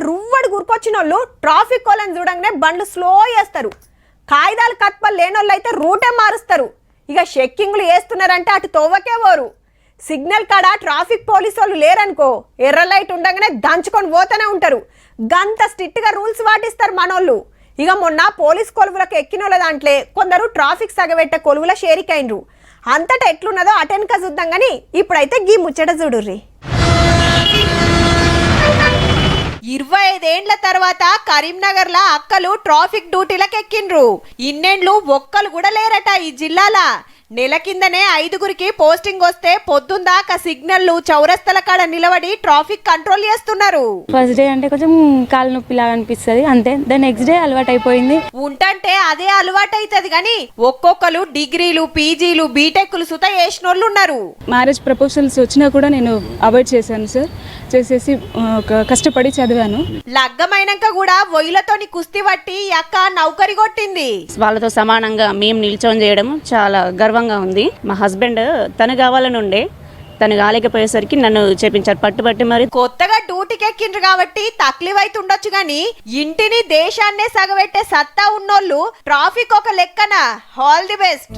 రువ్వడి గురికొచ్చిన వాళ్ళు ట్రాఫిక్ వాళ్ళని చూడంగానే బండ్లు స్లో చేస్తారు. కాయిదాలు కత్పలు లేనోళ్ళు అయితే రూటే మారుస్తారు. ఇక చెక్కింగ్లు వేస్తున్నారంటే అటు తోవకే పోరు. సిగ్నల్ కాడ ట్రాఫిక్ పోలీసు వాళ్ళు లేరనుకో, ఎర్ర లైట్ ఉండగానే దంచుకొని పోతూనే ఉంటారు. గంత స్ట్రిక్ట్గా రూల్స్ పాటిస్తారు మనోళ్ళు. ఇక మొన్న పోలీస్ కొలువులకు ఎక్కినోళ్ళ దాంట్లో కొందరు ట్రాఫిక్ సగబెట్టే కొలువుల షేరికైనరు. అంతటా ఎట్లున్నదో అటెన్క చూద్దాం కానీ ఇప్పుడైతే గీ ముచ్చట చూడుర్రి. 25 ఏండ్ల తర్వాత కరీంనగర్ లా అక్కలు ట్రాఫిక్ డ్యూటీలకు ఎక్కిండ్రు. ఇన్నేండ్లు ఒక్కలు కూడా లేరట ఈ జిల్లాల. నెల కిందనే 5గురికి పోస్టింగ్ వస్తే పొద్దుందాకా సిగ్నల్లు చౌరస్తల కాడ నిలబడి ట్రాఫిక్ కంట్రోల్ చేస్తున్నారు. ఫస్ట్ డే అంటే కొంచెం కాలు నొప్పి లాగా అనిపిస్తుంది అంతే. దాని నెక్స్ట్ డే అలవాటు అయిపోయింది. ఉంటంటే అదే అలవాటు అవుతుంది కానీ ఒక్కొక్కరు డిగ్రీలు పీజీలు బీటెక్లు సుత చేసినోళ్ళు ఉన్నారు. మ్యారేజ్ ప్రపోజల్స్ వచ్చినా కూడా నేను అవాయిడ్ చేశాను సార్. చేసేసి కష్టపడి చదివాను. లగ్గమైనాక కూడా వొయ్యిలతోని కుస్తీ పట్టి అక్క నౌకరి కొట్టింది. వాళ్ళతో సమానంగా మేము నిల్చొని చేయడం చాలా గర్వంగా ఉంది. మా హస్బెండ్ తను కావాలని ఉండే, తను కాలేకపోయేసరికి నన్ను చేపించారు పట్టుబట్టి. మరి కొత్తగా డ్యూటీకి ఎక్కిండ్రు కాబట్టి తక్లీఫ్ అయితే ఉండొచ్చు గాని ఇంటిని దేశాన్నే సగబెట్టే సత్తా ఉన్నోళ్ళు ట్రాఫిక్ ఒక లెక్కన. All the best.